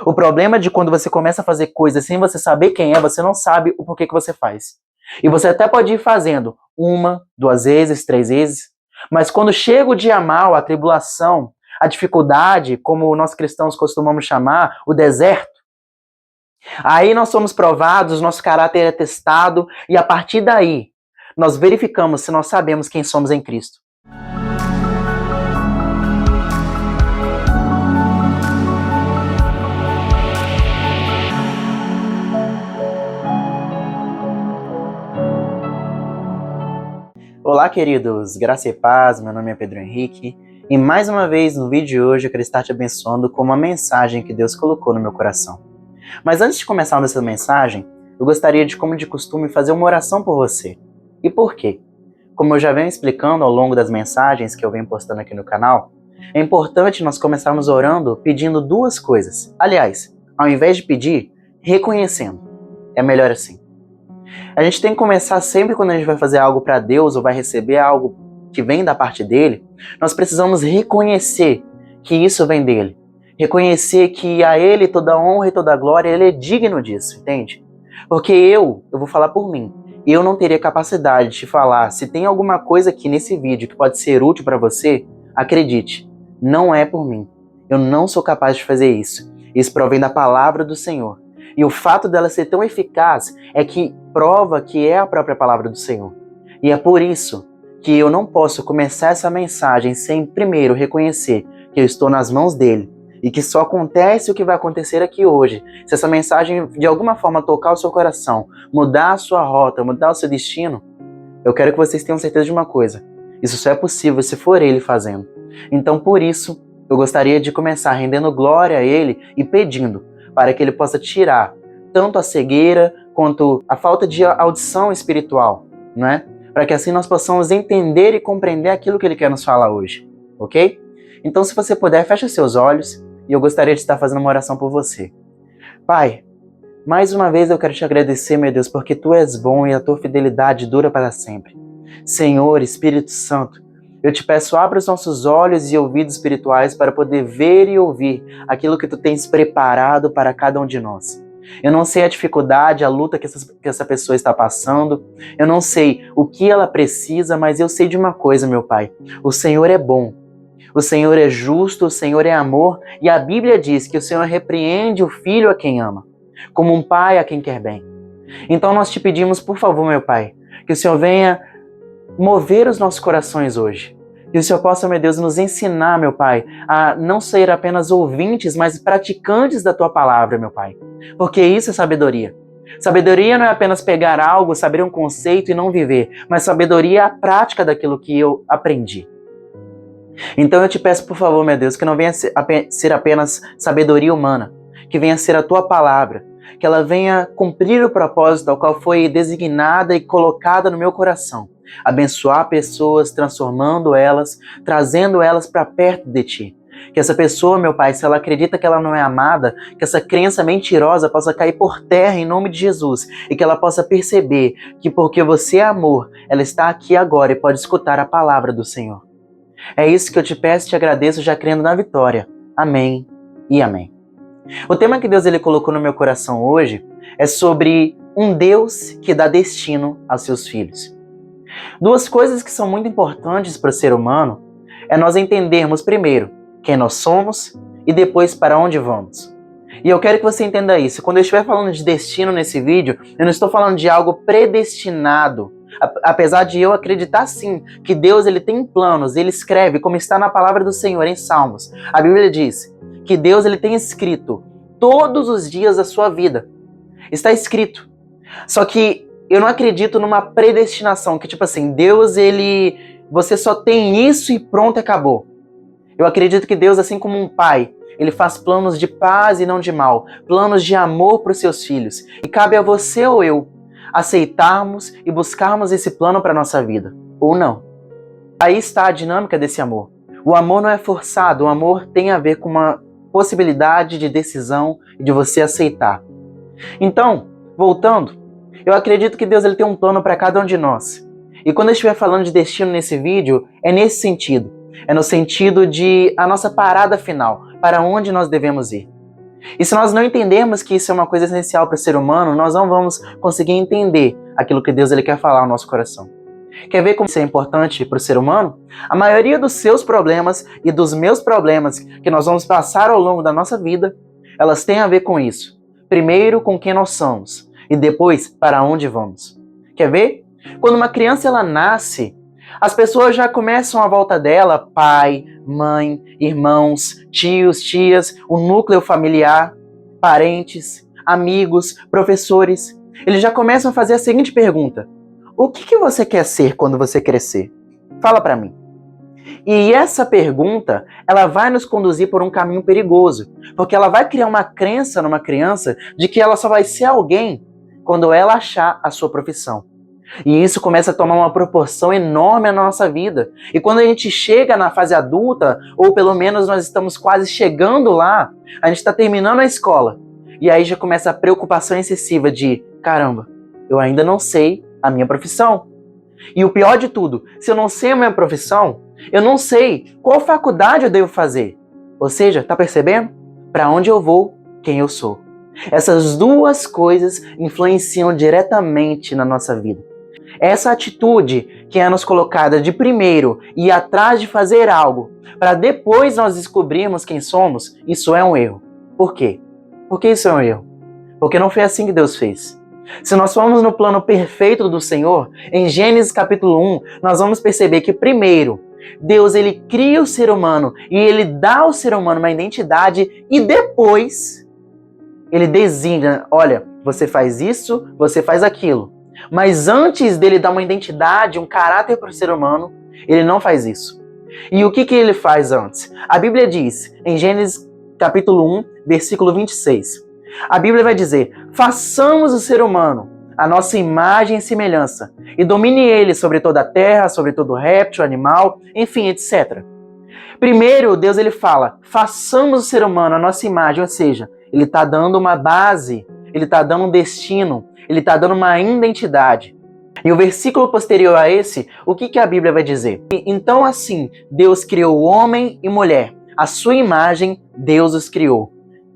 O problema é de quando você começa a fazer coisas sem você saber quem é, você não sabe o porquê que você faz. E você até pode ir fazendo uma, duas vezes, três vezes, mas quando chega o dia mal, a tribulação, a dificuldade, como nós cristãos costumamos chamar, o deserto, aí nós somos provados, nosso caráter é testado, e a partir daí, nós verificamos se nós sabemos quem somos em Cristo. Olá, queridos, graça e paz, meu nome é Pedro Henrique, e mais uma vez no vídeo de hoje eu quero estar te abençoando com uma mensagem que Deus colocou no meu coração. Mas antes de começar essa mensagem, eu gostaria de, como de costume, fazer uma oração por você. E por quê? Como eu já venho explicando ao longo das mensagens que eu venho postando aqui no canal, é importante nós começarmos orando pedindo duas coisas. Aliás, ao invés de pedir, reconhecendo. É melhor assim. A gente tem que começar sempre quando a gente vai fazer algo para Deus ou vai receber algo que vem da parte dele, nós precisamos reconhecer que isso vem dele. Reconhecer que a ele toda honra e toda glória, ele é digno disso, entende? Porque eu vou falar por mim, eu não teria capacidade de falar, se tem alguma coisa aqui nesse vídeo que pode ser útil para você, acredite, não é por mim. Eu não sou capaz de fazer isso. Isso provém da palavra do Senhor. E o fato dela ser tão eficaz é que prova que é a própria palavra do Senhor. E é por isso que eu não posso começar essa mensagem sem primeiro reconhecer que eu estou nas mãos dele e que só acontece o que vai acontecer aqui hoje. Se essa mensagem de alguma forma tocar o seu coração, mudar a sua rota, mudar o seu destino, eu quero que vocês tenham certeza de uma coisa. Isso só é possível se for ele fazendo. Então por isso eu gostaria de começar rendendo glória a ele e pedindo para que ele possa tirar tanto a cegueira quanto a falta de audição espiritual, não é? Para que assim nós possamos entender e compreender aquilo que ele quer nos falar hoje, ok? Então, se você puder, feche seus olhos e eu gostaria de estar fazendo uma oração por você. Pai, mais uma vez eu quero te agradecer, meu Deus, porque tu és bom e a tua fidelidade dura para sempre. Senhor, Espírito Santo, eu te peço, abra os nossos olhos e ouvidos espirituais para poder ver e ouvir aquilo que tu tens preparado para cada um de nós. Eu não sei a dificuldade, a luta que essa pessoa está passando. Eu não sei o que ela precisa, mas eu sei de uma coisa, meu Pai. O Senhor é bom. O Senhor é justo, o Senhor é amor. E a Bíblia diz que o Senhor repreende o filho a quem ama, como um pai a quem quer bem. Então nós te pedimos, por favor, meu Pai, que o Senhor venha mover os nossos corações hoje. Que o Senhor possa, meu Deus, nos ensinar, meu Pai, a não ser apenas ouvintes, mas praticantes da Tua palavra, meu Pai. Porque isso é sabedoria. Sabedoria não é apenas pegar algo, saber um conceito e não viver, mas sabedoria é a prática daquilo que eu aprendi. Então eu te peço, por favor, meu Deus, que não venha ser apenas sabedoria humana, que venha ser a Tua palavra, que ela venha cumprir o propósito ao qual foi designada e colocada no meu coração. Abençoar pessoas, transformando elas, trazendo elas para perto de Ti. Que essa pessoa, meu Pai, se ela acredita que ela não é amada, que essa crença mentirosa possa cair por terra em nome de Jesus e que ela possa perceber que porque você é amor, ela está aqui agora e pode escutar a palavra do Senhor. É isso que eu te peço e te agradeço já crendo na vitória. Amém e amém. O tema que Deus ele colocou no meu coração hoje é sobre um Deus que dá destino aos seus filhos. Duas coisas que são muito importantes para o ser humano é nós entendermos primeiro quem nós somos e depois para onde vamos. E eu quero que você entenda isso. Quando eu estiver falando de destino nesse vídeo, eu não estou falando de algo predestinado. Apesar de eu acreditar sim que Deus ele tem planos, ele escreve como está na palavra do Senhor em Salmos. A Bíblia diz que Deus ele tem escrito todos os dias da sua vida. Está escrito. Só que eu não acredito numa predestinação, que tipo assim, Deus você só tem isso e pronto, acabou. Eu acredito que Deus, assim como um pai, ele faz planos de paz e não de mal, planos de amor para os seus filhos. E cabe a você ou eu aceitarmos e buscarmos esse plano para a nossa vida, ou não. Aí está a dinâmica desse amor. O amor não é forçado, o amor tem a ver com uma possibilidade de decisão e de você aceitar. Então, voltando, eu acredito que Deus ele tem um plano para cada um de nós. E quando eu estiver falando de destino nesse vídeo, é nesse sentido. É no sentido de a nossa parada final, para onde nós devemos ir. E se nós não entendermos que isso é uma coisa essencial para o ser humano, nós não vamos conseguir entender aquilo que Deus ele quer falar ao nosso coração. Quer ver como isso é importante para o ser humano? A maioria dos seus problemas e dos meus problemas que nós vamos passar ao longo da nossa vida, elas têm a ver com isso. Primeiro, com quem nós somos e depois, para onde vamos. Quer ver? Quando uma criança ela nasce, as pessoas já começam à volta dela, pai, mãe, irmãos, tios, tias, o núcleo familiar, parentes, amigos, professores. Eles já começam a fazer a seguinte pergunta: o que você quer ser quando você crescer? Fala para mim. E essa pergunta, ela vai nos conduzir por um caminho perigoso, porque ela vai criar uma crença numa criança de que ela só vai ser alguém quando ela achar a sua profissão. E isso começa a tomar uma proporção enorme na nossa vida. E quando a gente chega na fase adulta, ou pelo menos nós estamos quase chegando lá, a gente está terminando a escola. E aí já começa a preocupação excessiva de, caramba, eu ainda não sei a minha profissão. E o pior de tudo, se eu não sei a minha profissão, eu não sei qual faculdade eu devo fazer. Ou seja, tá percebendo? Para onde eu vou, quem eu sou. Essas duas coisas influenciam diretamente na nossa vida. Essa atitude que é nos colocada de primeiro ir atrás de fazer algo, para depois nós descobrirmos quem somos, isso é um erro. Por quê? Por que isso é um erro? Porque não foi assim que Deus fez. Se nós formos no plano perfeito do Senhor, em Gênesis capítulo 1, nós vamos perceber que primeiro, Deus ele cria o ser humano e ele dá ao ser humano uma identidade e depois ele designa, olha, você faz isso, você faz aquilo. Mas antes dele dar uma identidade, um caráter para o ser humano, ele não faz isso. E o que ele faz antes? A Bíblia diz, em Gênesis capítulo 1, versículo 26, a Bíblia vai dizer, façamos o ser humano a nossa imagem e semelhança, e domine ele sobre toda a terra, sobre todo réptil, animal, enfim, etc. Primeiro, Deus ele fala, façamos o ser humano a nossa imagem, ou seja, ele está dando uma base, ele está dando um destino, ele está dando uma identidade. E o versículo posterior a esse, o que a Bíblia vai dizer? Então assim, Deus criou homem e mulher, a sua imagem, Deus os criou.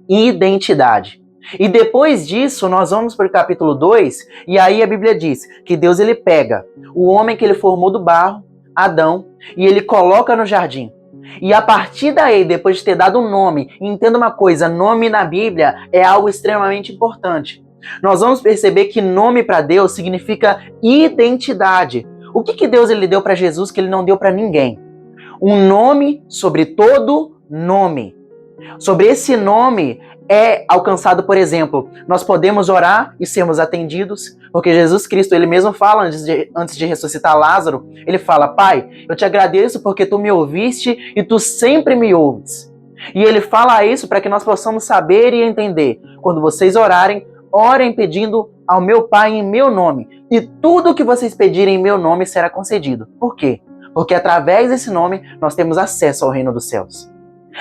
Identidade. E depois disso, nós vamos para o capítulo 2, e aí a Bíblia diz que Deus ele pega o homem que ele formou do barro, Adão, e ele coloca no jardim. E a partir daí, depois de ter dado um nome, entenda uma coisa, nome na Bíblia é algo extremamente importante. Nós vamos perceber que nome para Deus significa identidade. O que Deus ele deu para Jesus que ele não deu para ninguém? Um nome sobre todo nome. Sobre esse nome é alcançado, por exemplo, nós podemos orar e sermos atendidos, porque Jesus Cristo, ele mesmo fala antes de ressuscitar Lázaro, ele fala, Pai, eu te agradeço porque tu me ouviste e tu sempre me ouves. E ele fala isso para que nós possamos saber e entender. Quando vocês orarem, orem pedindo ao meu Pai em meu nome, e tudo o que vocês pedirem em meu nome será concedido. Por quê? Porque através desse nome nós temos acesso ao reino dos céus.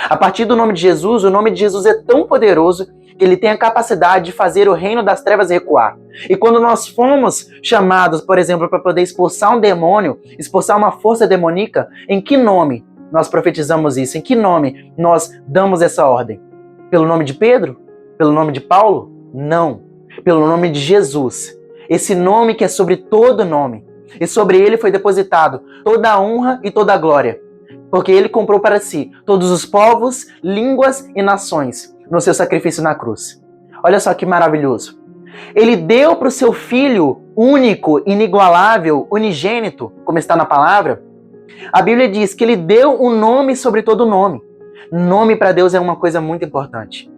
A partir do nome de Jesus, o nome de Jesus é tão poderoso que ele tem a capacidade de fazer o reino das trevas recuar. E quando nós fomos chamados, por exemplo, para poder expulsar um demônio, expulsar uma força demoníaca, em que nome nós profetizamos isso? Em que nome nós damos essa ordem? Pelo nome de Pedro? Pelo nome de Paulo? Não. Pelo nome de Jesus. Esse nome que é sobre todo nome. E sobre ele foi depositado toda a honra e toda a glória. Porque ele comprou para si todos os povos, línguas e nações no seu sacrifício na cruz. Olha só que maravilhoso. Ele deu para o seu Filho único, inigualável, unigênito, como está na palavra. A Bíblia diz que ele deu um nome sobre todo nome. Nome para Deus é uma coisa muito importante.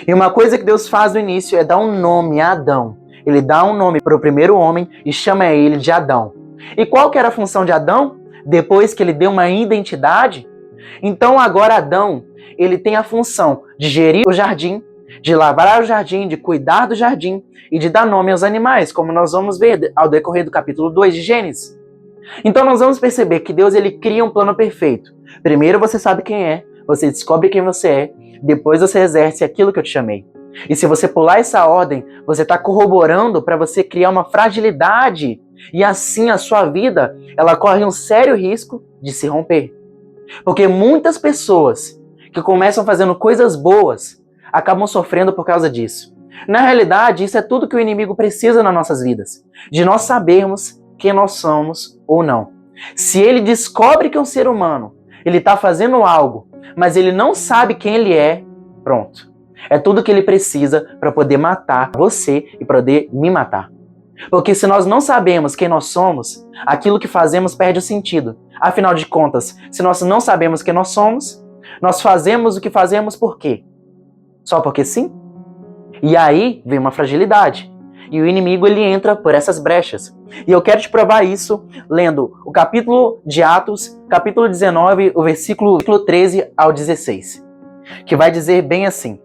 E uma coisa que Deus faz no início é dar um nome a Adão. Ele dá um nome para o primeiro homem e chama ele de Adão. E qual que era a função de Adão? Depois que ele deu uma identidade, então agora Adão, ele tem a função de gerir o jardim, de lavrar o jardim, de cuidar do jardim e de dar nome aos animais, como nós vamos ver ao decorrer do capítulo 2 de Gênesis. Então nós vamos perceber que Deus ele cria um plano perfeito. Primeiro você sabe quem é, você descobre quem você é, depois você exerce aquilo que eu te chamei. E se você pular essa ordem, você está corroborando para você criar uma fragilidade e assim a sua vida, ela corre um sério risco de se romper. Porque muitas pessoas que começam fazendo coisas boas, acabam sofrendo por causa disso. Na realidade, isso é tudo que o inimigo precisa nas nossas vidas, de nós sabermos quem nós somos ou não. Se ele descobre que um ser humano, ele está fazendo algo, mas ele não sabe quem ele é, pronto. É tudo que ele precisa para poder matar você e poder me matar. Porque se nós não sabemos quem nós somos, aquilo que fazemos perde o sentido. Afinal de contas, se nós não sabemos quem nós somos, nós fazemos o que fazemos por quê? Só porque sim? E aí vem uma fragilidade. E o inimigo ele entra por essas brechas. E eu quero te provar isso lendo o capítulo de Atos, capítulo 19, o versículo 13 ao 16. Que vai dizer bem assim.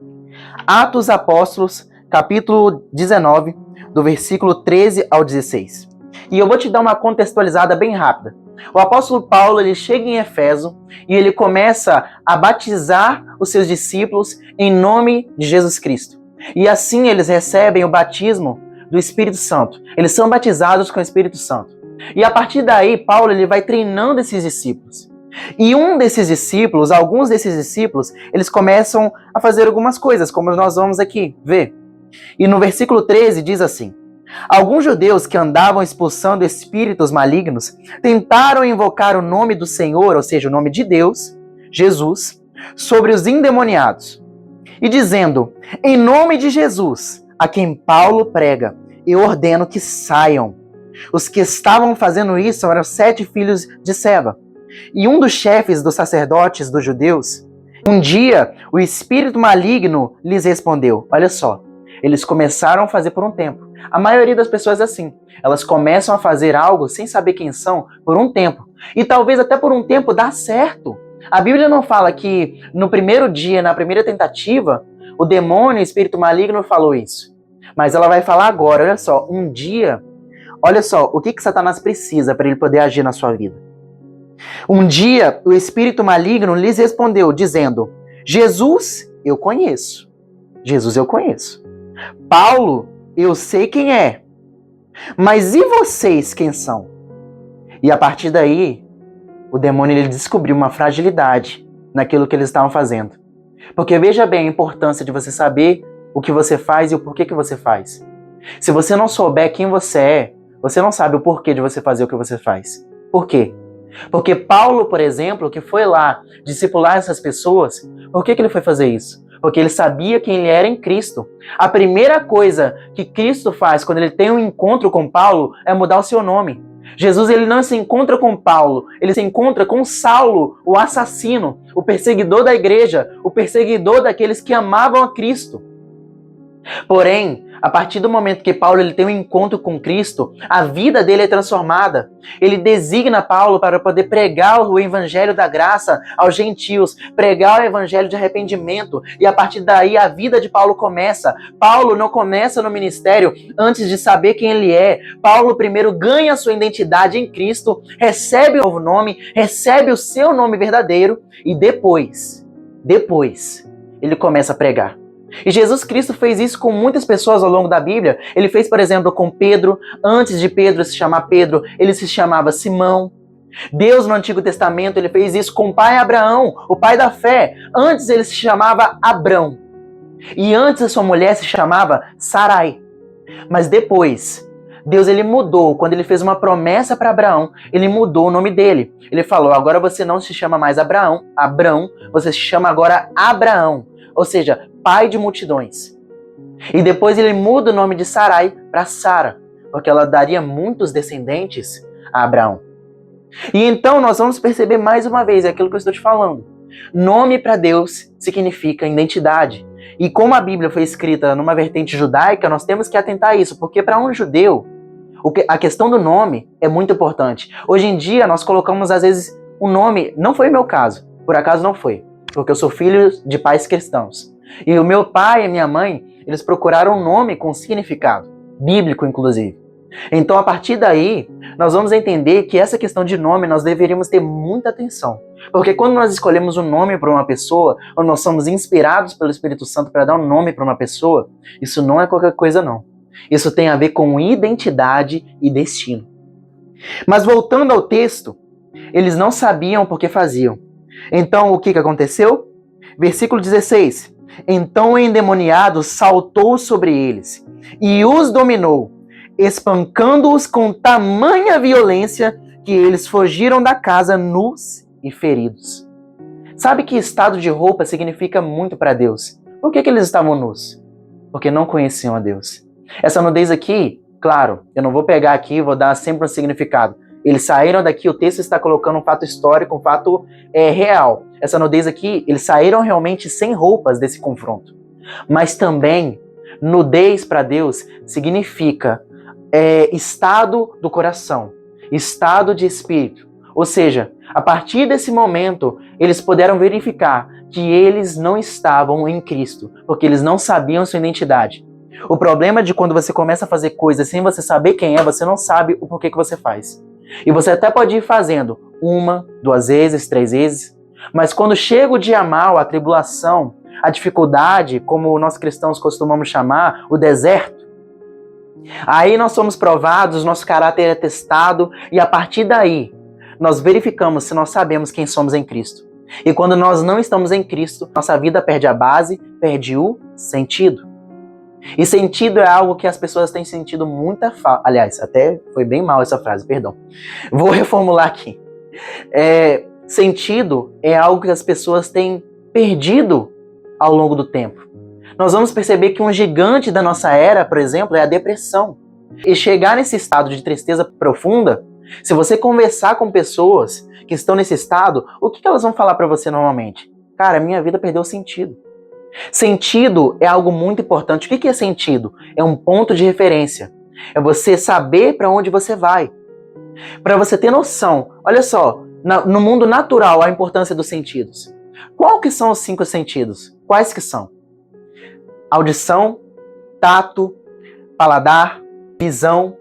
Atos Apóstolos, capítulo 19, do versículo 13 ao 16. E eu vou te dar uma contextualizada bem rápida. O apóstolo Paulo, ele chega em Éfeso e ele começa a batizar os seus discípulos em nome de Jesus Cristo. E assim eles recebem o batismo do Espírito Santo. Eles são batizados com o Espírito Santo. E a partir daí, Paulo ele vai treinando esses discípulos. E alguns desses discípulos, eles começam a fazer algumas coisas, como nós vamos aqui ver. E no versículo 13 diz assim: alguns judeus que andavam expulsando espíritos malignos tentaram invocar o nome do Senhor, ou seja, o nome de Deus, Jesus, sobre os endemoniados. E dizendo, em nome de Jesus, a quem Paulo prega, eu ordeno que saiam. Os que estavam fazendo isso eram 7 filhos de Seva. E um dos chefes dos sacerdotes dos judeus, um dia o espírito maligno lhes respondeu. Olha só, eles começaram a fazer por um tempo. A maioria das pessoas é assim. Elas começam a fazer algo sem saber quem são por um tempo. E talvez até por um tempo dá certo. A Bíblia não fala que no primeiro dia, na primeira tentativa, o demônio, o espírito maligno falou isso. Mas ela vai falar agora, olha só, um dia, olha só, o que Satanás precisa para ele poder agir na sua vida. Um dia, o espírito maligno lhes respondeu, dizendo, Jesus, eu conheço. Jesus, eu conheço. Paulo, eu sei quem é. Mas e vocês quem são? E a partir daí, o demônio ele descobriu uma fragilidade naquilo que eles estavam fazendo. Porque veja bem a importância de você saber o que você faz e o porquê que você faz. Se você não souber quem você é, você não sabe o porquê de você fazer o que você faz. Por quê? Porque Paulo, por exemplo, que foi lá discipular essas pessoas, por que ele foi fazer isso? Porque ele sabia quem ele era em Cristo. A primeira coisa que Cristo faz quando ele tem um encontro com Paulo é mudar o seu nome. Jesus ele não se encontra com Paulo, ele se encontra com Saulo, o assassino, o perseguidor da igreja, o perseguidor daqueles que amavam a Cristo. Porém, a partir do momento que Paulo ele tem um encontro com Cristo, a vida dele é transformada. Ele designa Paulo para poder pregar o evangelho da graça aos gentios, pregar o evangelho de arrependimento, e a partir daí a vida de Paulo começa. Paulo não começa no ministério antes de saber quem ele é. Paulo primeiro ganha a sua identidade em Cristo, recebe um novo nome, recebe o seu nome verdadeiro, e depois, ele começa a pregar. E Jesus Cristo fez isso com muitas pessoas ao longo da Bíblia. Ele fez, por exemplo, com Pedro. Antes de Pedro se chamar Pedro, ele se chamava Simão. Deus, no Antigo Testamento, ele fez isso com o pai Abraão, o pai da fé. Antes ele se chamava Abrão. E antes a sua mulher se chamava Sarai. Mas depois, Deus ele mudou. Quando ele fez uma promessa para Abraão, ele mudou o nome dele. Ele falou, agora você não se chama mais Abrão, você se chama agora Abraão. Ou seja, pai de multidões. E depois ele muda o nome de Sarai para Sara, porque ela daria muitos descendentes a Abraão. E então nós vamos perceber mais uma vez aquilo que eu estou te falando. Nome para Deus significa identidade. E como a Bíblia foi escrita numa vertente judaica, nós temos que atentar a isso, porque para um judeu, a questão do nome é muito importante. Hoje em dia nós colocamos às vezes um nome, não foi o meu caso, por acaso não foi. Porque eu sou filho de pais cristãos. E o meu pai e minha mãe, eles procuraram um nome com significado, bíblico inclusive. Então, a partir daí, nós vamos entender que essa questão de nome nós deveríamos ter muita atenção. Porque quando nós escolhemos um nome para uma pessoa, ou nós somos inspirados pelo Espírito Santo para dar um nome para uma pessoa, isso não é qualquer coisa não. Isso tem a ver com identidade e destino. Mas voltando ao texto, eles não sabiam por que faziam. Então, o que aconteceu? Versículo 16. Então o endemoniado saltou sobre eles e os dominou, espancando-os com tamanha violência que eles fugiram da casa nus e feridos. Sabe que estado de roupa significa muito para Deus? Por que eles estavam nus? Porque não conheciam a Deus. Essa nudez aqui, claro, eu não vou pegar aqui e vou dar sempre um significado. Eles saíram daqui, o texto está colocando um fato histórico, um fato real. Essa nudez aqui, eles saíram realmente sem roupas desse confronto. Mas também, nudez para Deus significa estado do coração, estado de espírito. Ou seja, a partir desse momento, eles puderam verificar que eles não estavam em Cristo, porque eles não sabiam sua identidade. O problema de quando você começa a fazer coisas sem você saber quem é, você não sabe o porquê que você faz. E você até pode ir fazendo 1, 2 vezes, 3 vezes, mas quando chega o dia mau, a tribulação, a dificuldade, como nós cristãos costumamos chamar, o deserto, aí nós somos provados, nosso caráter é testado, e a partir daí, nós verificamos se nós sabemos quem somos em Cristo. E quando nós não estamos em Cristo, nossa vida perde a base, perde o sentido. E sentido é algo que as pessoas têm sentido muita falta. Aliás, até foi bem mal essa frase, perdão. Vou reformular aqui. Sentido é algo que as pessoas têm perdido ao longo do tempo. Nós vamos perceber que um gigante da nossa era, por exemplo, é a depressão. E chegar nesse estado de tristeza profunda, se você conversar com pessoas que estão nesse estado, o que elas vão falar para você normalmente? Cara, minha vida perdeu sentido. Sentido é algo muito importante. O que é sentido? É um ponto de referência. É você saber para onde você vai. Para você ter noção. Olha só, no mundo natural, a importância dos sentidos. Qual que são os 5 sentidos? Quais que são? Audição, tato, paladar, visão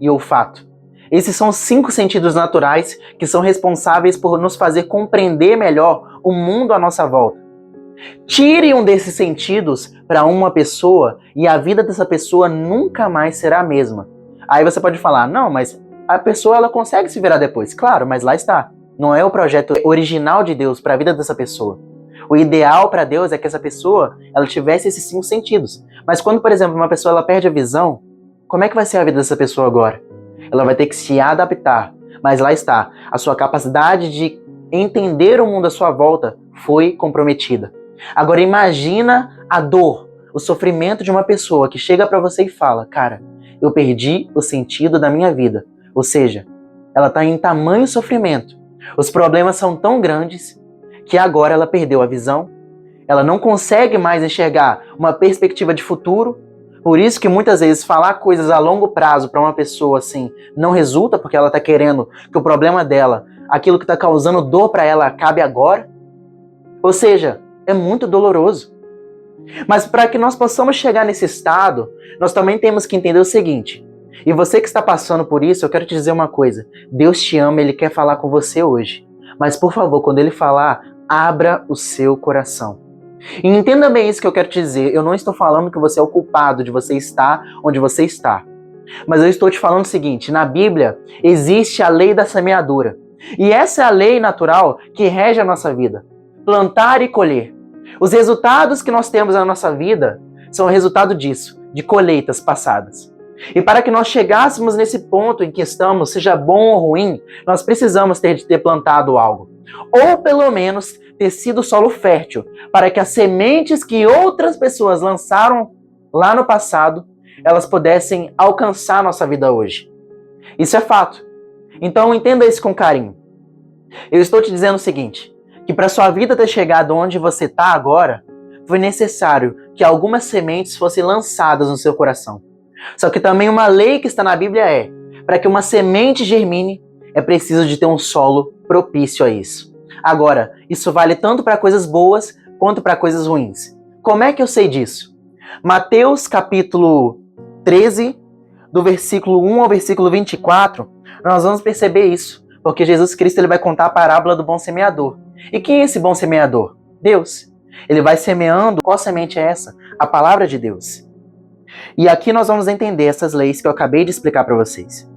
e olfato. Esses são os 5 sentidos naturais que são responsáveis por nos fazer compreender melhor o mundo à nossa volta. Tire um desses sentidos para uma pessoa e a vida dessa pessoa nunca mais será a mesma. Aí você pode falar, não, mas a pessoa ela consegue se virar depois. Claro, mas lá está. Não é o projeto original de Deus para a vida dessa pessoa. O ideal para Deus é que essa pessoa ela tivesse esses 5 sentidos. Mas quando, por exemplo, uma pessoa ela perde a visão, como é que vai ser a vida dessa pessoa agora? Ela vai ter que se adaptar. Mas lá está. A sua capacidade de entender o mundo à sua volta foi comprometida. Agora imagina a dor, o sofrimento de uma pessoa que chega para você e fala, cara, eu perdi o sentido da minha vida. Ou seja, ela está em tamanho sofrimento. Os problemas são tão grandes que agora ela perdeu a visão. Ela não consegue mais enxergar uma perspectiva de futuro. Por isso que muitas vezes falar coisas a longo prazo para uma pessoa assim não resulta, porque ela está querendo que o problema dela, aquilo que está causando dor para ela, acabe agora. Ou seja, é muito doloroso. Mas para que nós possamos chegar nesse estado, nós também temos que entender o seguinte. E você que está passando por isso, eu quero te dizer uma coisa. Deus te ama, Ele quer falar com você hoje. Mas por favor, quando Ele falar, abra o seu coração. E entenda bem isso que eu quero te dizer. Eu não estou falando que você é o culpado de você estar onde você está. Mas eu estou te falando o seguinte. Na Bíblia, existe a lei da semeadura. E essa é a lei natural que rege a nossa vida. Plantar e colher. Os resultados que nós temos na nossa vida são o resultado disso, de colheitas passadas. E para que nós chegássemos nesse ponto em que estamos, seja bom ou ruim, nós precisamos ter plantado algo. Ou pelo menos ter sido solo fértil, para que as sementes que outras pessoas lançaram lá no passado, elas pudessem alcançar a nossa vida hoje. Isso é fato. Então entenda isso com carinho. Eu estou te dizendo o seguinte, que para sua vida ter chegado onde você está agora, foi necessário que algumas sementes fossem lançadas no seu coração. Só que também uma lei que está na Bíblia é, para que uma semente germine, é preciso de ter um solo propício a isso. Agora, isso vale tanto para coisas boas quanto para coisas ruins. Como é que eu sei disso? Mateus capítulo 13, do versículo 1 ao versículo 24, nós vamos perceber isso. Porque Jesus Cristo ele vai contar a parábola do bom semeador. E quem é esse bom semeador? Deus. Ele vai semeando. Qual semente é essa? A palavra de Deus. E aqui nós vamos entender essas leis que eu acabei de explicar para vocês.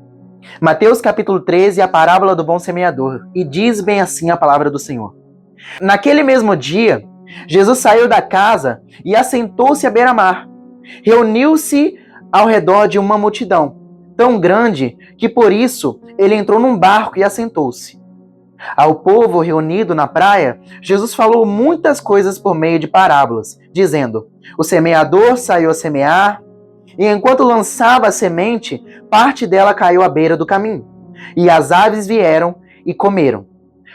Mateus capítulo 13, a parábola do bom semeador. E diz bem assim a palavra do Senhor. Naquele mesmo dia, Jesus saiu da casa e assentou-se à beira-mar. Reuniu-se ao redor de uma multidão, tão grande que por isso ele entrou num barco e assentou-se. Ao povo reunido na praia, Jesus falou muitas coisas por meio de parábolas, dizendo: o semeador saiu a semear, e enquanto lançava a semente, parte dela caiu à beira do caminho, e as aves vieram e comeram.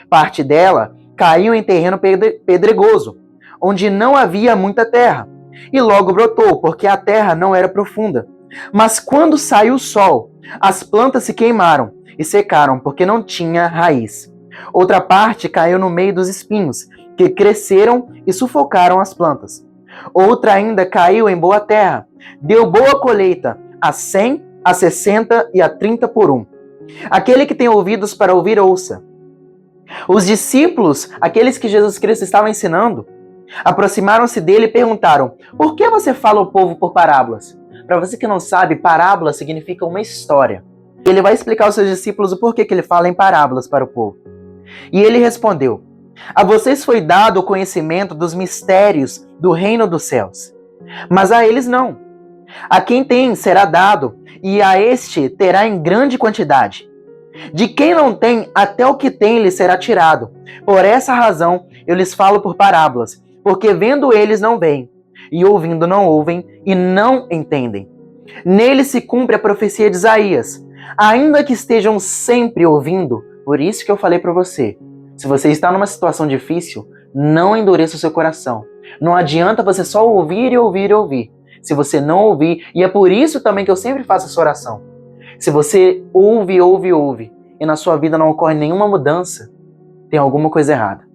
Parte dela caiu em terreno pedregoso, onde não havia muita terra, e logo brotou, porque a terra não era profunda. Mas quando saiu o sol, as plantas se queimaram e secaram, porque não tinha raiz. Outra parte caiu no meio dos espinhos, que cresceram e sufocaram as plantas. Outra ainda caiu em boa terra, deu boa colheita, a 100, a 60 e a 30 por um. Aquele que tem ouvidos para ouvir, ouça. Os discípulos, aqueles que Jesus Cristo estava ensinando, aproximaram-se dele e perguntaram: por que você fala ao povo por parábolas? Para você que não sabe, parábola significa uma história. Ele vai explicar aos seus discípulos o porquê que ele fala em parábolas para o povo. E ele respondeu: a vocês foi dado o conhecimento dos mistérios do reino dos céus, mas a eles não. A quem tem será dado, e a este terá em grande quantidade. De quem não tem, até o que tem lhe será tirado. Por essa razão eu lhes falo por parábolas, porque vendo eles não veem, e ouvindo não ouvem, e não entendem. Nele se cumpre a profecia de Isaías. Ainda que estejam sempre ouvindo, por isso que eu falei para você, se você está numa situação difícil, não endureça o seu coração. Não adianta você só ouvir e ouvir e ouvir. Se você não ouvir, e é por isso também que eu sempre faço essa oração. Se você ouve, ouve, ouve, e na sua vida não ocorre nenhuma mudança, tem alguma coisa errada.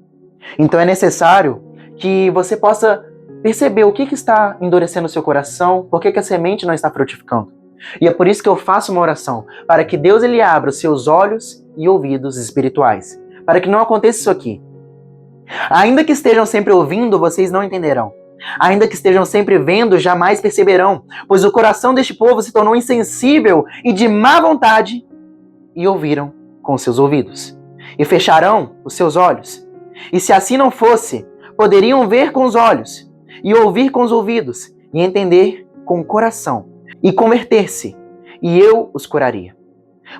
Então é necessário que você possa perceber o que está endurecendo o seu coração, por que a semente não está frutificando. E é por isso que eu faço uma oração, para que Deus ele abra os seus olhos e ouvidos espirituais, para que não aconteça isso aqui. Ainda que estejam sempre ouvindo, vocês não entenderão. Ainda que estejam sempre vendo, jamais perceberão, pois o coração deste povo se tornou insensível e de má vontade, e ouviram com seus ouvidos, e fecharão os seus olhos. E se assim não fosse, poderiam ver com os olhos, e ouvir com os ouvidos, e entender com o coração, e converter-se, e eu os curaria.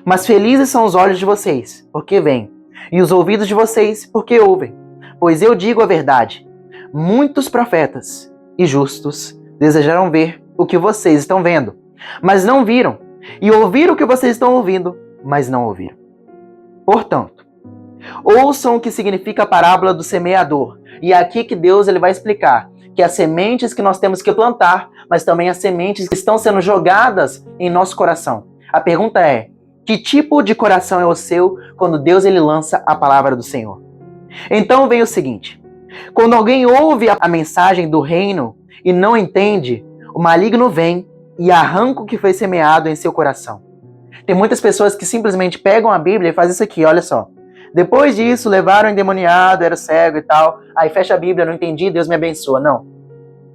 Mas felizes são os olhos de vocês, porque veem, e os ouvidos de vocês, porque ouvem. Pois eu digo a verdade, muitos profetas e justos desejaram ver o que vocês estão vendo, mas não viram, e ouvir o que vocês estão ouvindo, mas não ouviram. Portanto, ouçam o que significa a parábola do semeador. E é aqui que Deus ele vai explicar que as sementes que nós temos que plantar, mas também as sementes que estão sendo jogadas em nosso coração. A pergunta é: que tipo de coração é o seu quando Deus ele lança a palavra do Senhor? Então vem o seguinte: quando alguém ouve a mensagem do reino e não entende, o maligno vem e arranca o que foi semeado em seu coração. Tem muitas pessoas que simplesmente pegam a Bíblia e fazem isso aqui, olha só. Depois disso, levaram o endemoniado, era cego e tal. Aí fecha a Bíblia, não entendi, Deus me abençoa. Não.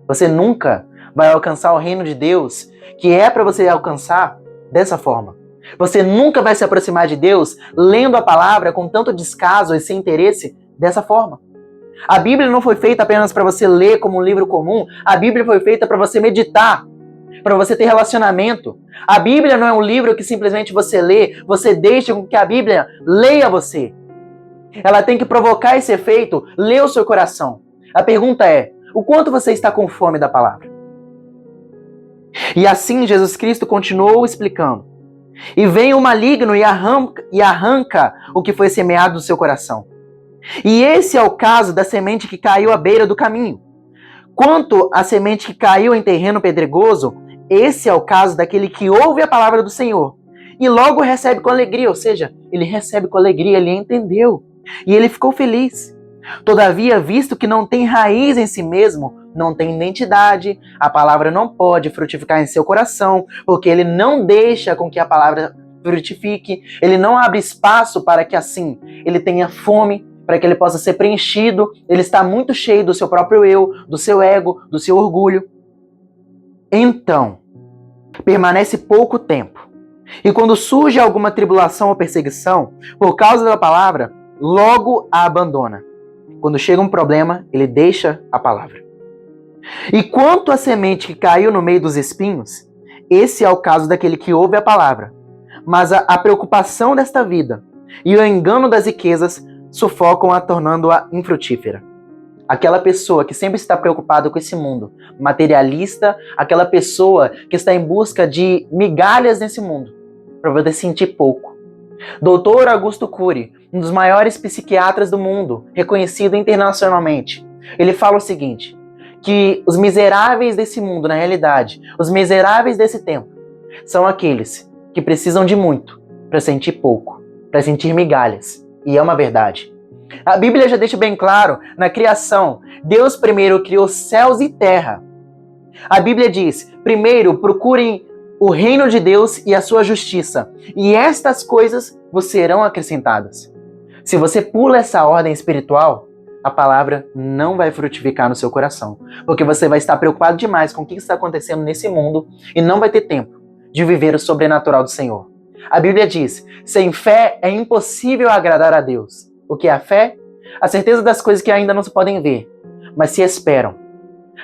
Você nunca vai alcançar o reino de Deus, que é para você alcançar dessa forma. Você nunca vai se aproximar de Deus lendo a palavra com tanto descaso e sem interesse dessa forma. A Bíblia não foi feita apenas para você ler como um livro comum. A Bíblia foi feita para você meditar, para você ter relacionamento. A Bíblia não é um livro que simplesmente você lê, você deixa com que a Bíblia leia você. Ela tem que provocar esse efeito, ler o seu coração. A pergunta é: o quanto você está com fome da palavra? E assim Jesus Cristo continuou explicando. E vem o maligno e arranca o que foi semeado do seu coração. E esse é o caso da semente que caiu à beira do caminho. Quanto à semente que caiu em terreno pedregoso, esse é o caso daquele que ouve a palavra do Senhor e logo recebe com alegria, ou seja, ele recebe com alegria, ele entendeu e ele ficou feliz. Todavia, visto que não tem raiz em si mesmo, não tem identidade, a palavra não pode frutificar em seu coração, porque ele não deixa com que a palavra frutifique, ele não abre espaço para que assim ele tenha fome, para que ele possa ser preenchido, ele está muito cheio do seu próprio eu, do seu ego, do seu orgulho. Então, permanece pouco tempo. E quando surge alguma tribulação ou perseguição, por causa da palavra, logo a abandona. Quando chega um problema, ele deixa a palavra. E quanto à semente que caiu no meio dos espinhos, esse é o caso daquele que ouve a palavra, mas a preocupação desta vida e o engano das riquezas sufocam-a, tornando-a infrutífera. Aquela pessoa que sempre está preocupada com esse mundo materialista, aquela pessoa que está em busca de migalhas nesse mundo, para poder sentir pouco. Dr. Augusto Cury, um dos maiores psiquiatras do mundo, reconhecido internacionalmente, ele fala o seguinte, que os miseráveis desse mundo, na realidade, os miseráveis desse tempo, são aqueles que precisam de muito para sentir pouco, para sentir migalhas. E é uma verdade. A Bíblia já deixa bem claro, na criação, Deus primeiro criou céus e terra. A Bíblia diz, primeiro procurem o reino de Deus e a sua justiça, e estas coisas vos serão acrescentadas. Se você pula essa ordem espiritual, a palavra não vai frutificar no seu coração, porque você vai estar preocupado demais com o que está acontecendo nesse mundo e não vai ter tempo de viver o sobrenatural do Senhor. A Bíblia diz, sem fé é impossível agradar a Deus. O que é a fé? A certeza das coisas que ainda não se podem ver, mas se esperam.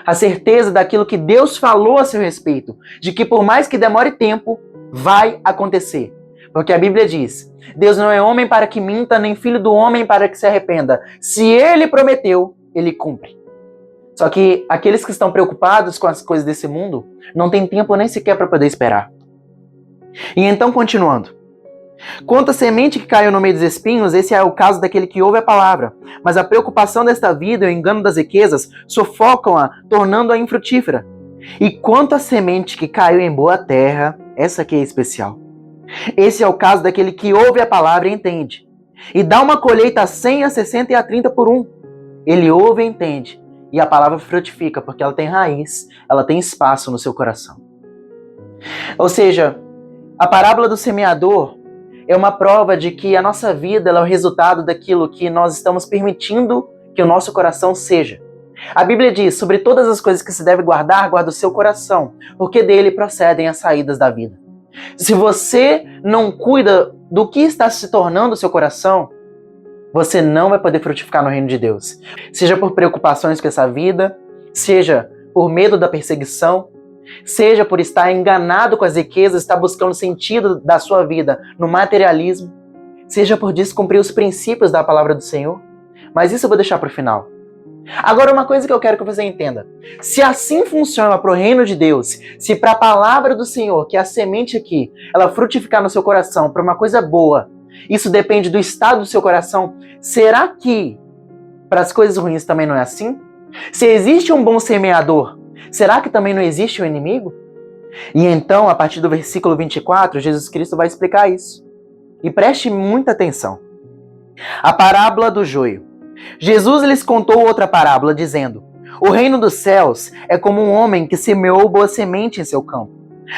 A certeza daquilo que Deus falou a seu respeito, de que por mais que demore tempo, vai acontecer. Porque a Bíblia diz, Deus não é homem para que minta, nem filho do homem para que se arrependa. Se Ele prometeu, Ele cumpre. Só que aqueles que estão preocupados com as coisas desse mundo, não têm tempo nem sequer para poder esperar. E então, continuando. Quanto à semente que caiu no meio dos espinhos, esse é o caso daquele que ouve a palavra. Mas a preocupação desta vida e o engano das riquezas sufocam-a, tornando-a infrutífera. E quanto à semente que caiu em boa terra, essa aqui é especial. Esse é o caso daquele que ouve a palavra e entende. E dá uma colheita a 100, a 60 e a 30 por um. Ele ouve e entende. E a palavra frutifica, porque ela tem raiz, ela tem espaço no seu coração. Ou seja, a parábola do semeador é uma prova de que a nossa vida ela é o resultado daquilo que nós estamos permitindo que o nosso coração seja. A Bíblia diz, sobre todas as coisas que se deve guardar, guarda o seu coração, porque dele procedem as saídas da vida. Se você não cuida do que está se tornando o seu coração, você não vai poder frutificar no reino de Deus. Seja por preocupações com essa vida, seja por medo da perseguição, seja por estar enganado com as riquezas, estar buscando sentido da sua vida no materialismo, seja por descumprir os princípios da palavra do Senhor. Mas isso eu vou deixar para o final. Agora, uma coisa que eu quero que você entenda. Se assim funciona para o reino de Deus, se para a palavra do Senhor, que é a semente aqui, ela frutificar no seu coração para uma coisa boa, isso depende do estado do seu coração, será que para as coisas ruins também não é assim? Se existe um bom semeador, será que também não existe um inimigo? E então, a partir do versículo 24, Jesus Cristo vai explicar isso. E preste muita atenção. A parábola do joio. Jesus lhes contou outra parábola, dizendo, o reino dos céus é como um homem que semeou boa semente em seu campo.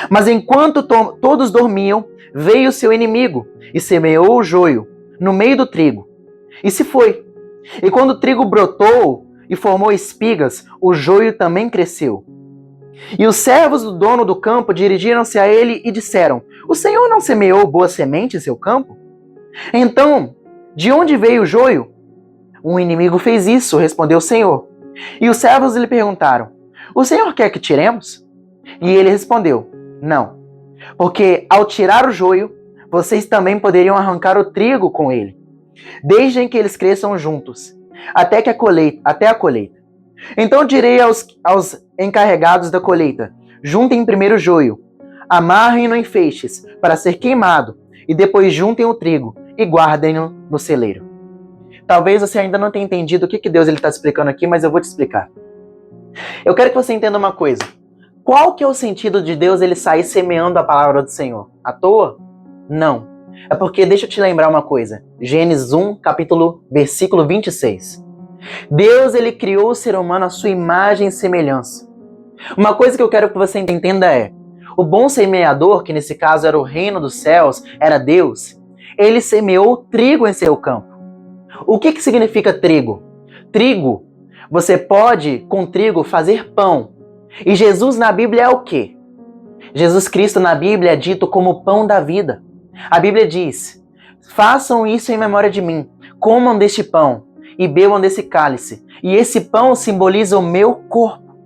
Mas enquanto todos dormiam, veio seu inimigo e semeou o joio no meio do trigo. E se foi. E quando o trigo brotou e formou espigas, o joio também cresceu. E os servos do dono do campo dirigiram-se a ele e disseram, o Senhor não semeou boa semente em seu campo? Então, de onde veio o joio? Um inimigo fez isso, respondeu o Senhor. E os servos lhe perguntaram, o Senhor quer que tiremos? E ele respondeu, não, porque ao tirar o joio, vocês também poderiam arrancar o trigo com ele. Deixem que eles cresçam juntos, até a colheita. Então direi aos encarregados da colheita, juntem primeiro o joio, amarrem-no em feixes para ser queimado, e depois juntem o trigo e guardem-no no celeiro. Talvez você ainda não tenha entendido o que Deus está explicando aqui, mas eu vou te explicar. Eu quero que você entenda uma coisa. Qual que é o sentido de Deus ele sair semeando a palavra do Senhor? À toa? Não. É porque, deixa eu te lembrar uma coisa. Gênesis 1, versículo 26. Deus ele criou o ser humano à sua imagem e semelhança. Uma coisa que eu quero que você entenda é, o bom semeador, que nesse caso era o reino dos céus, era Deus, ele semeou trigo em seu campo. O que significa trigo? Trigo, você pode com trigo fazer pão. E Jesus na Bíblia é o quê? Jesus Cristo na Bíblia é dito como o pão da vida. A Bíblia diz, façam isso em memória de mim, comam deste pão e bebam desse cálice. E esse pão simboliza o meu corpo.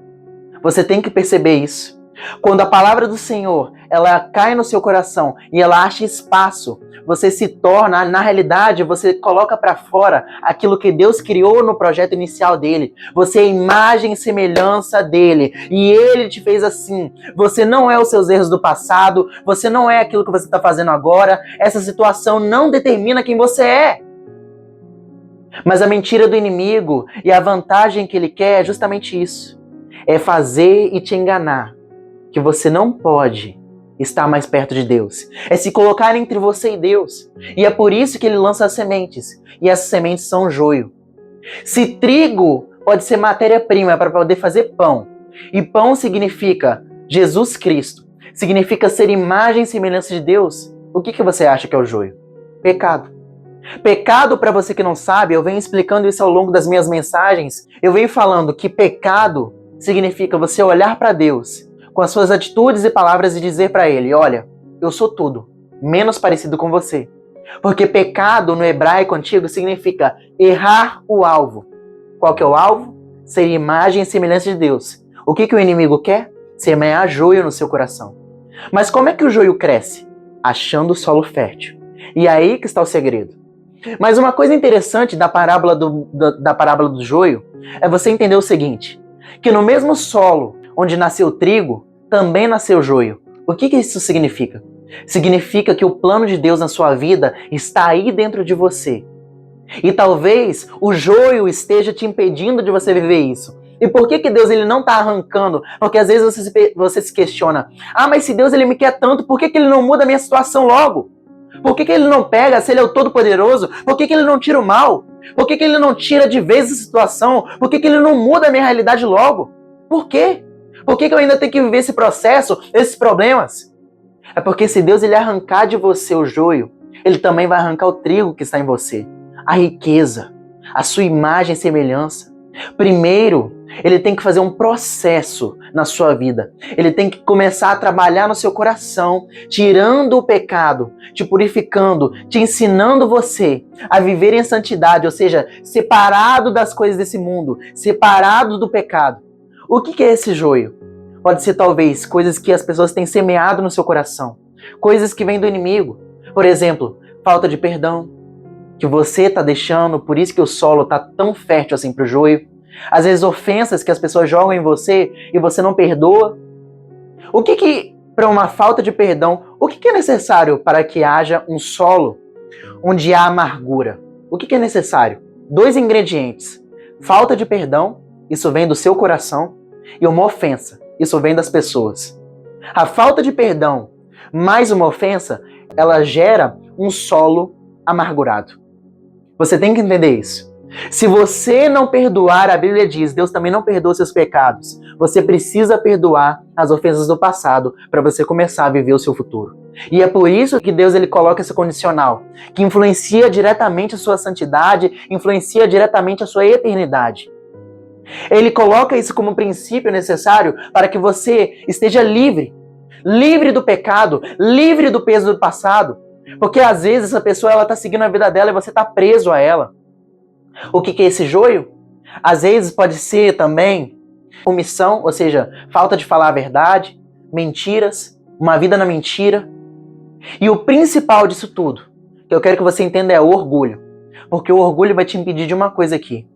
Você tem que perceber isso. Quando a palavra do Senhor, ela cai no seu coração e ela acha espaço, você se torna, na realidade, você coloca para fora aquilo que Deus criou no projeto inicial dele. Você é imagem e semelhança dele. E ele te fez assim. Você não é os seus erros do passado, você não é aquilo que você está fazendo agora. Essa situação não determina quem você é. Mas a mentira do inimigo e a vantagem que ele quer é justamente isso. É fazer e te enganar que você não pode estar mais perto de Deus. É se colocar entre você e Deus. E é por isso que ele lança as sementes. E essas sementes são joio. Se trigo pode ser matéria-prima para poder fazer pão, e pão significa Jesus Cristo, significa ser imagem e semelhança de Deus, o que você acha que é o joio? Pecado. Pecado, para você que não sabe, eu venho explicando isso ao longo das minhas mensagens, eu venho falando que pecado significa você olhar para Deus com as suas atitudes e palavras e dizer para ele, olha, eu sou tudo, menos parecido com você. Porque pecado no hebraico antigo significa errar o alvo. Qual que é o alvo? Ser imagem e semelhança de Deus. O que o inimigo quer? Semear joio no seu coração. Mas como é que o joio cresce? Achando o solo fértil. E aí que está o segredo. Mas uma coisa interessante da parábola do joio é você entender o seguinte, que no mesmo solo onde nasceu o trigo, também nasceu joio. O que isso significa? Significa que o plano de Deus na sua vida está aí dentro de você. E talvez o joio esteja te impedindo de você viver isso. E por que Deus ele não está arrancando? Porque às vezes você se questiona, mas se Deus ele me quer tanto, por que ele não muda a minha situação logo? Por que ele não pega, se ele é o Todo-Poderoso, por que ele não tira o mal? Por que ele não tira de vez essa situação? Por que ele não muda a minha realidade logo? Por quê? Por que eu ainda tenho que viver esse processo, esses problemas? É porque se Deus ele arrancar de você o joio, ele também vai arrancar o trigo que está em você. A riqueza, a sua imagem e semelhança. Primeiro, ele tem que fazer um processo na sua vida. Ele tem que começar a trabalhar no seu coração, tirando o pecado, te purificando, te ensinando você a viver em santidade, ou seja, separado das coisas desse mundo, separado do pecado. O que é esse joio? Pode ser talvez coisas que as pessoas têm semeado no seu coração, coisas que vêm do inimigo. Por exemplo, falta de perdão, que você está deixando, por isso que o solo está tão fértil assim para o joio. Às vezes ofensas que as pessoas jogam em você e você não perdoa. O que para uma falta de perdão, o que é necessário para que haja um solo onde há amargura? O que é necessário? 2 ingredientes. Falta de perdão, isso vem do seu coração, e uma ofensa, isso vem das pessoas. A falta de perdão mais uma ofensa, ela gera um solo amargurado. Você tem que entender isso. Se você não perdoar, a Bíblia diz, Deus também não perdoa seus pecados. Você precisa perdoar as ofensas do passado para você começar a viver o seu futuro. E é por isso que Deus ele coloca esse condicional, que influencia diretamente a sua santidade, influencia diretamente a sua eternidade. Ele coloca isso como princípio necessário para que você esteja livre. Livre do pecado, livre do peso do passado. Porque às vezes essa pessoa está seguindo a vida dela e você está preso a ela. O que é esse joio? Às vezes pode ser também omissão, ou seja, falta de falar a verdade, mentiras, uma vida na mentira. E o principal disso tudo, que eu quero que você entenda, é o orgulho. Porque o orgulho vai te impedir de uma coisa aqui.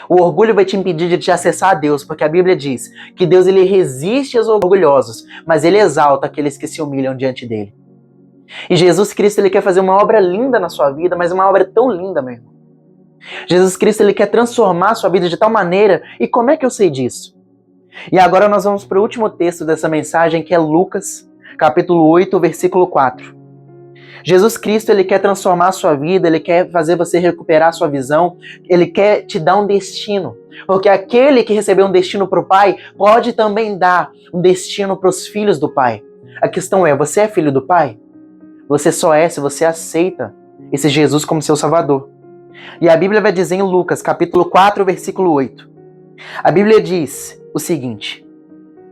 O orgulho vai te impedir de te acessar a Deus, porque a Bíblia diz que Deus ele resiste aos orgulhosos, mas ele exalta aqueles que se humilham diante dele. E Jesus Cristo ele quer fazer uma obra linda na sua vida, mas uma obra tão linda, meu irmão. Jesus Cristo ele quer transformar a sua vida de tal maneira, e como é que eu sei disso? E agora nós vamos para o último texto dessa mensagem, que é Lucas, capítulo 8, versículo 4. Jesus Cristo ele quer transformar a sua vida, ele quer fazer você recuperar a sua visão, ele quer te dar um destino. Porque aquele que recebeu um destino para o Pai, pode também dar um destino para os filhos do Pai. A questão é, você é filho do Pai? Você só é se você aceita esse Jesus como seu Salvador. E a Bíblia vai dizer em Lucas, capítulo 4, versículo 8. A Bíblia diz o seguinte.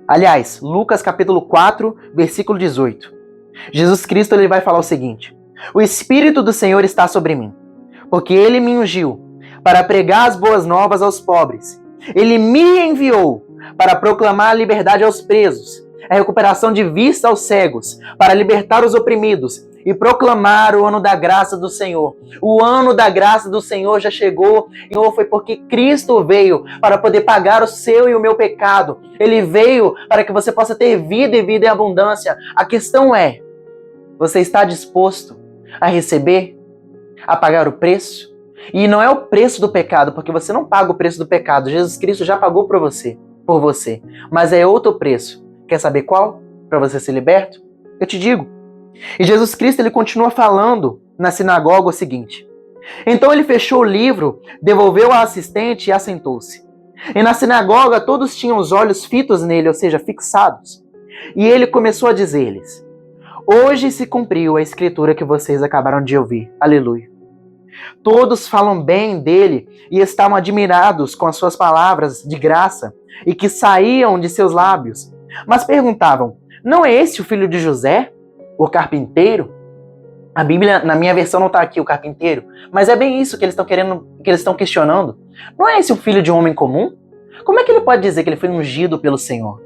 Aliás, Lucas, capítulo 4, versículo 18. Jesus Cristo ele vai falar o seguinte: o Espírito do Senhor está sobre mim, porque ele me ungiu para pregar as boas novas aos pobres. Ele me enviou para proclamar a liberdade aos presos, a recuperação de vista aos cegos, para libertar os oprimidos e proclamar o ano da graça do Senhor. O ano da graça do Senhor já chegou, e foi porque Cristo veio para poder pagar o seu e o meu pecado. Ele veio para que você possa ter vida e vida em abundância. A questão é, você está disposto a receber, a pagar o preço? E não é o preço do pecado, porque você não paga o preço do pecado. Jesus Cristo já pagou por você. Mas é outro preço. Quer saber qual? Para você ser liberto? Eu te digo. E Jesus Cristo, ele continua falando na sinagoga o seguinte: então ele fechou o livro, devolveu ao assistente e assentou-se. E na sinagoga todos tinham os olhos fitos nele, ou seja, fixados. E ele começou a dizer-lhes: hoje se cumpriu a escritura que vocês acabaram de ouvir. Aleluia. Todos falam bem dele e estavam admirados com as suas palavras de graça e que saíam de seus lábios. Mas perguntavam: não é esse o filho de José, o carpinteiro? A Bíblia, na minha versão, não está aqui o carpinteiro, mas é bem isso que eles estão questionando. Não é esse o filho de um homem comum? Como é que ele pode dizer que ele foi ungido pelo Senhor?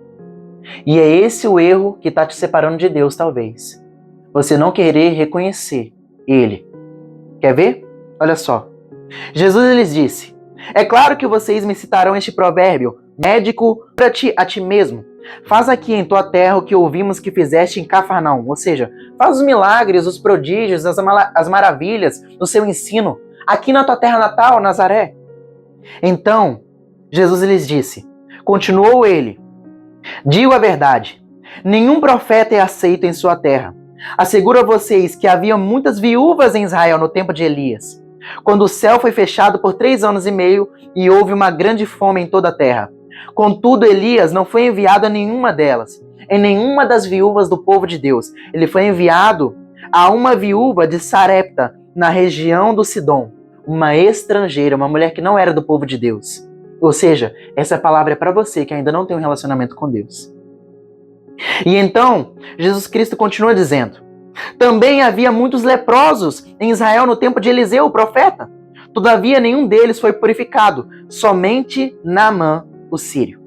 E é esse o erro que está te separando de Deus, talvez. Você não querer reconhecer ele. Quer ver? Olha só. Jesus lhes disse: é claro que vocês me citarão este provérbio: médico, cura-te a ti mesmo. Faz aqui em tua terra o que ouvimos que fizeste em Cafarnaum. Ou seja, faz os milagres, os prodígios, as maravilhas do seu ensino aqui na tua terra natal, Nazaré. Então, Jesus lhes disse, continuou ele: digo a verdade, nenhum profeta é aceito em sua terra. Asseguro a vocês que havia muitas viúvas em Israel no tempo de Elias, quando o céu foi fechado por 3 anos e meio e houve uma grande fome em toda a terra. Contudo, Elias não foi enviado a nenhuma delas, em nenhuma das viúvas do povo de Deus. Ele foi enviado a uma viúva de Sarepta, na região do Sidom, uma estrangeira, uma mulher que não era do povo de Deus. Ou seja, essa palavra é para você que ainda não tem um relacionamento com Deus. E então, Jesus Cristo continua dizendo: também havia muitos leprosos em Israel no tempo de Eliseu, o profeta. Todavia, nenhum deles foi purificado, somente Naamã, o sírio.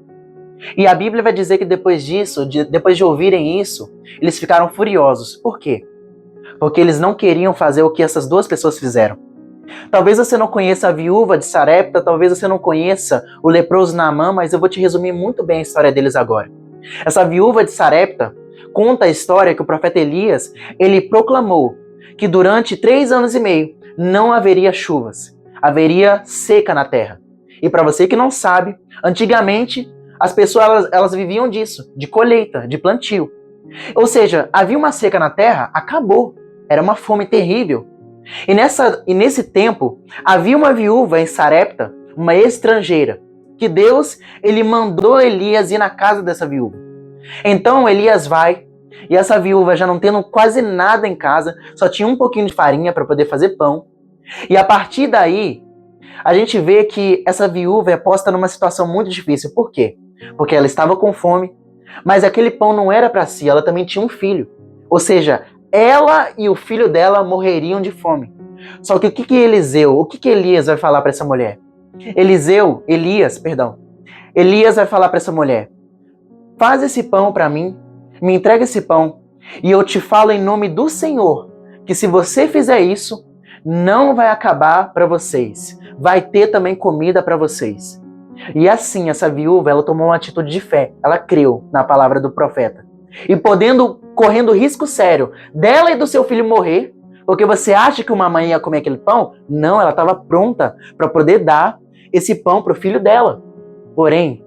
E a Bíblia vai dizer que depois disso, depois de ouvirem isso, eles ficaram furiosos. Por quê? Porque eles não queriam fazer o que essas duas pessoas fizeram. Talvez você não conheça a viúva de Sarepta, talvez você não conheça o leproso Naamã, mas eu vou te resumir muito bem a história deles agora. Essa viúva de Sarepta conta a história que o profeta Elias, ele proclamou que durante 3 anos e meio não haveria chuvas, haveria seca na terra. E para você que não sabe, antigamente as pessoas elas viviam disso, de colheita, de plantio. Ou seja, havia uma seca na terra, acabou. Era uma fome terrível. E nesse tempo, havia uma viúva em Sarepta, uma estrangeira, que Deus ele mandou Elias ir na casa dessa viúva. Então Elias vai, e essa viúva já não tendo quase nada em casa, só tinha um pouquinho de farinha para poder fazer pão. E a partir daí, a gente vê que essa viúva é posta numa situação muito difícil. Por quê? Porque ela estava com fome, mas aquele pão não era para si, ela também tinha um filho. Ou seja, ela e o filho dela morreriam de fome. Só que o que Elias vai falar para essa mulher? Elias vai falar para essa mulher: faz esse pão para mim, me entrega esse pão, e eu te falo em nome do Senhor, que se você fizer isso, não vai acabar para vocês, vai ter também comida para vocês. E assim, essa viúva, ela tomou uma atitude de fé, ela creu na palavra do profeta. E correndo risco sério dela e do seu filho morrer, porque você acha que uma mãe ia comer aquele pão? Não, ela estava pronta para poder dar esse pão para o filho dela. Porém,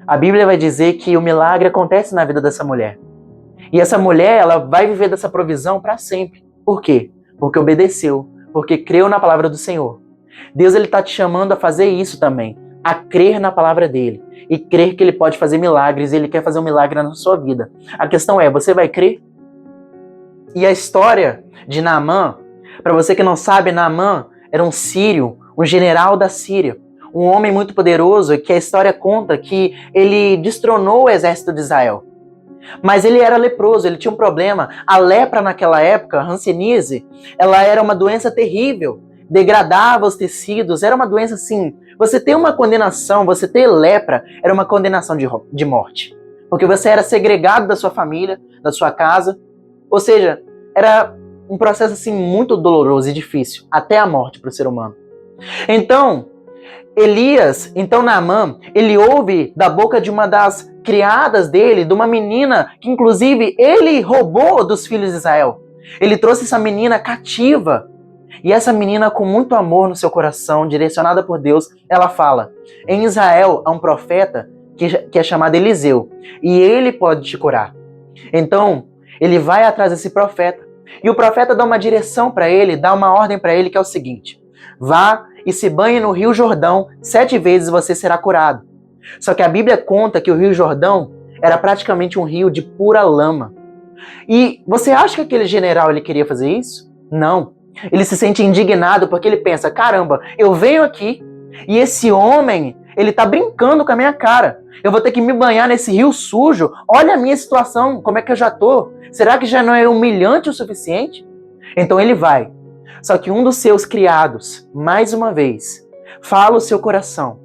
a Bíblia vai dizer que o milagre acontece na vida dessa mulher. E essa mulher, ela vai viver dessa provisão para sempre. Por quê? Porque obedeceu, porque creu na palavra do Senhor. Deus está te chamando a fazer isso também, a crer na palavra dele e crer que ele pode fazer milagres, ele quer fazer um milagre na sua vida. A questão é, você vai crer? E a história de Naamã, para você que não sabe, Naamã era um sírio, um general da Síria, um homem muito poderoso que a história conta que ele destronou o exército de Israel. Mas ele era leproso, ele tinha um problema. A lepra naquela época, a hanseníase, ela era uma doença terrível degradava os tecidos, era uma doença assim. Você ter uma condenação, você ter lepra, era uma condenação de morte. Porque você era segregado da sua família, da sua casa. Ou seja, era um processo assim muito doloroso e difícil, até a morte para o ser humano. Então, Naamã, ele ouve da boca de uma das criadas dele, de uma menina que inclusive ele roubou dos filhos de Israel. Ele trouxe essa menina cativa. E essa menina, com muito amor no seu coração, direcionada por Deus, ela fala: em Israel há um profeta que é chamado Eliseu, e ele pode te curar. Então, ele vai atrás desse profeta, e o profeta dá uma direção para ele, dá uma ordem para ele, que é o seguinte: vá e se banhe no Rio Jordão 7 vezes e você será curado. Só que a Bíblia conta que o Rio Jordão era praticamente um rio de pura lama. E você acha que aquele general ele queria fazer isso? Não. Ele se sente indignado porque ele pensa: caramba, eu venho aqui e esse homem, ele tá brincando com a minha cara. Eu vou ter que me banhar nesse rio sujo. Olha a minha situação, como é que eu já tô? Será que já não é humilhante o suficiente? Então ele vai. Só que um dos seus criados, mais uma vez, fala o seu coração.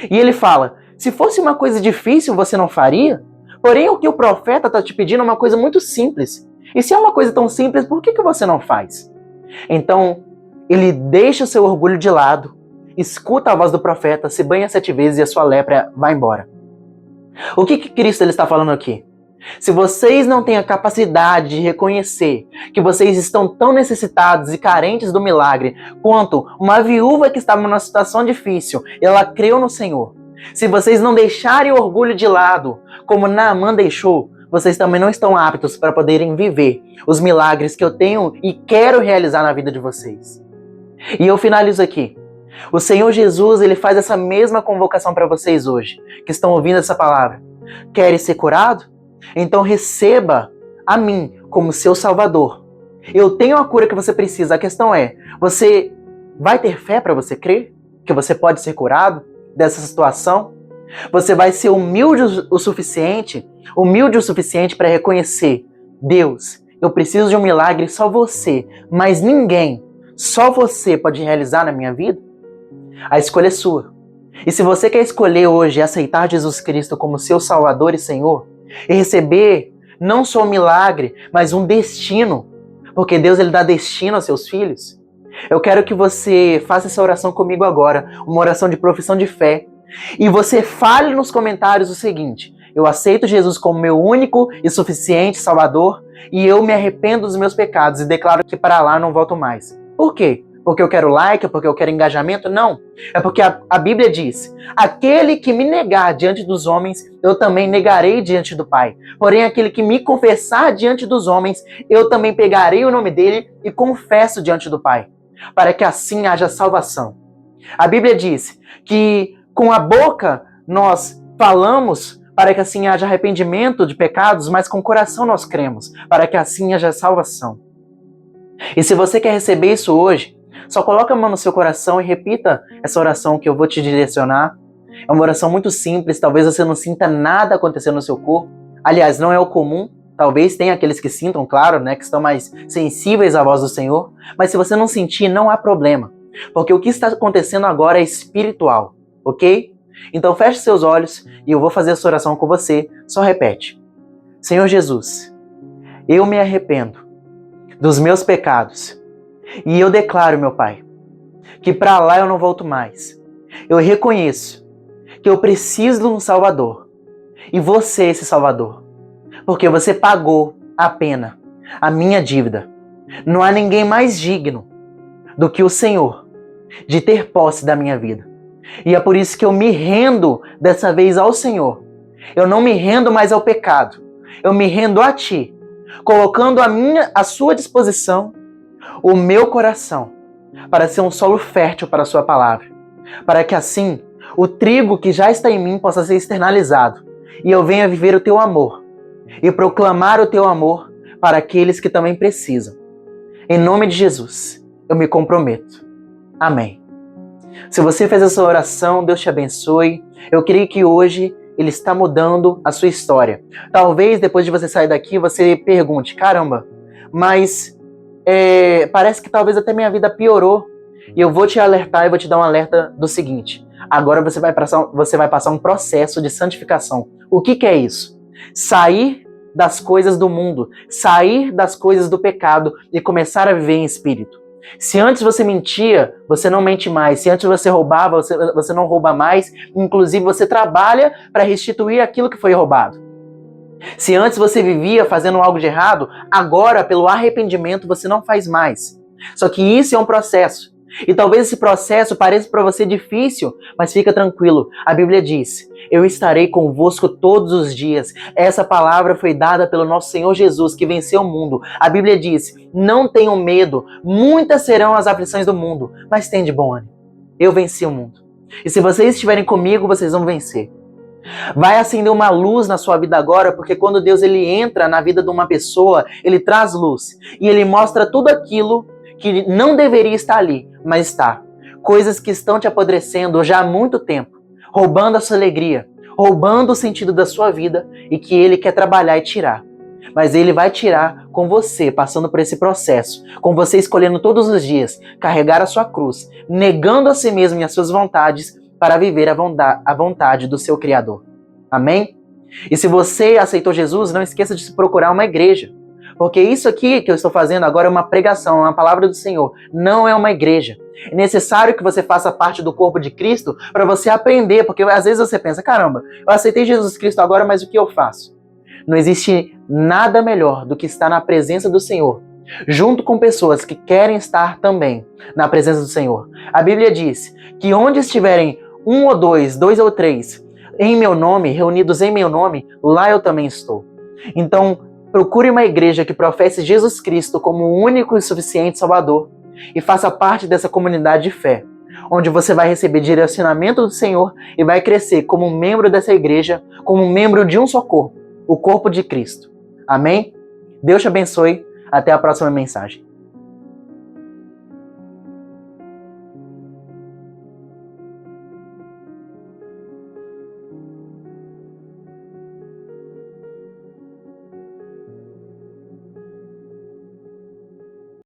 E ele fala: se fosse uma coisa difícil, você não faria? Porém, o que o profeta está te pedindo é uma coisa muito simples. E se é uma coisa tão simples, por que você não faz? Então, ele deixa o seu orgulho de lado, escuta a voz do profeta, se banha 7 vezes e a sua lepra vai embora. O que Cristo ele está falando aqui? Se vocês não têm a capacidade de reconhecer que vocês estão tão necessitados e carentes do milagre quanto uma viúva que estava numa situação difícil, ela creu no Senhor. Se vocês não deixarem o orgulho de lado, como Naamã deixou, vocês também não estão aptos para poderem viver os milagres que eu tenho e quero realizar na vida de vocês. E eu finalizo aqui. O Senhor Jesus, ele faz essa mesma convocação para vocês hoje, que estão ouvindo essa palavra. Querem ser curado? Então receba a mim como seu Salvador. Eu tenho a cura que você precisa. A questão é, você vai ter fé para você crer que você pode ser curado dessa situação? Você vai ser humilde o suficiente para reconhecer: Deus, eu preciso de um milagre, só você, mas ninguém, só você pode realizar na minha vida? A escolha é sua. E se você quer escolher hoje aceitar Jesus Cristo como seu Salvador e Senhor, e receber não só um milagre, mas um destino, porque Deus ele dá destino aos seus filhos, eu quero que você faça essa oração comigo agora, uma oração de profissão de fé, e você fale nos comentários o seguinte: eu aceito Jesus como meu único e suficiente Salvador, e eu me arrependo dos meus pecados e declaro que para lá não volto mais. Por quê? Porque eu quero like, porque eu quero engajamento? Não. É porque a Bíblia diz: aquele que me negar diante dos homens, eu também negarei diante do Pai. Porém, aquele que me confessar diante dos homens, eu também pegarei o nome dele e confesso diante do Pai, para que assim haja salvação. A Bíblia diz que com a boca nós falamos para que assim haja arrependimento de pecados, mas com o coração nós cremos, para que assim haja salvação. E se você quer receber isso hoje, só coloca a mão no seu coração e repita essa oração que eu vou te direcionar. É uma oração muito simples, talvez você não sinta nada acontecendo no seu corpo. Aliás, não é o comum. Talvez tenha aqueles que sintam, claro, né, que estão mais sensíveis à voz do Senhor. Mas se você não sentir, não há problema. Porque o que está acontecendo agora é espiritual, ok? Então feche seus olhos e eu vou fazer essa oração com você. Só repete: Senhor Jesus, eu me arrependo dos meus pecados. E eu declaro, meu Pai, que para lá eu não volto mais. Eu reconheço que eu preciso de um Salvador. E você é esse Salvador. Porque você pagou a pena, a minha dívida. Não há ninguém mais digno do que o Senhor de ter posse da minha vida. E é por isso que eu me rendo dessa vez ao Senhor. Eu não me rendo mais ao pecado. Eu me rendo a Ti, colocando à sua disposição o meu coração, para ser um solo fértil para a sua palavra, para que assim o trigo que já está em mim possa ser externalizado e eu venha viver o teu amor e proclamar o teu amor para aqueles que também precisam. Em nome de Jesus, eu me comprometo. Amém. Se você fez essa oração, Deus te abençoe. Eu creio que hoje Ele está mudando a sua história. Talvez depois de você sair daqui, você pergunte: caramba, mas parece que talvez até minha vida piorou. E eu vou te alertar e vou te dar um alerta do seguinte: agora você vai passar um processo de santificação. O que é isso? Sair das coisas do mundo, sair das coisas do pecado e começar a viver em espírito. Se antes você mentia, você não mente mais. Se antes você roubava, você não rouba mais. Inclusive, você trabalha para restituir aquilo que foi roubado. Se antes você vivia fazendo algo de errado, agora, pelo arrependimento, você não faz mais. Só que isso é um processo. E talvez esse processo pareça para você difícil, mas fica tranquilo. A Bíblia diz: eu estarei convosco todos os dias. Essa palavra foi dada pelo nosso Senhor Jesus, que venceu o mundo. A Bíblia diz: não tenham medo, muitas serão as aflições do mundo, mas tem de bom ânimo. Eu venci o mundo. E se vocês estiverem comigo, vocês vão vencer. Vai acender uma luz na sua vida agora, porque quando Deus ele entra na vida de uma pessoa, ele traz luz. E ele mostra tudo aquilo que não deveria estar ali, mas está. Coisas que estão te apodrecendo já há muito tempo, roubando a sua alegria, roubando o sentido da sua vida e que ele quer trabalhar e tirar. Mas ele vai tirar com você, passando por esse processo, com você escolhendo todos os dias carregar a sua cruz, negando a si mesmo e as suas vontades para viver a vontade do seu Criador. Amém? E se você aceitou Jesus, não esqueça de se procurar uma igreja. Porque isso aqui que eu estou fazendo agora é uma pregação, é uma palavra do Senhor, não é uma igreja. É necessário que você faça parte do corpo de Cristo para você aprender, porque às vezes você pensa, caramba, eu aceitei Jesus Cristo agora, mas o que eu faço? Não existe nada melhor do que estar na presença do Senhor, junto com pessoas que querem estar também na presença do Senhor. A Bíblia diz que onde estiverem um ou dois ou três, em meu nome, reunidos em meu nome, lá eu também estou. Então, procure uma igreja que professe Jesus Cristo como o único e suficiente Salvador e faça parte dessa comunidade de fé, onde você vai receber direcionamento do Senhor e vai crescer como um membro dessa igreja, como um membro de um só corpo, o corpo de Cristo. Amém? Deus te abençoe. Até a próxima mensagem.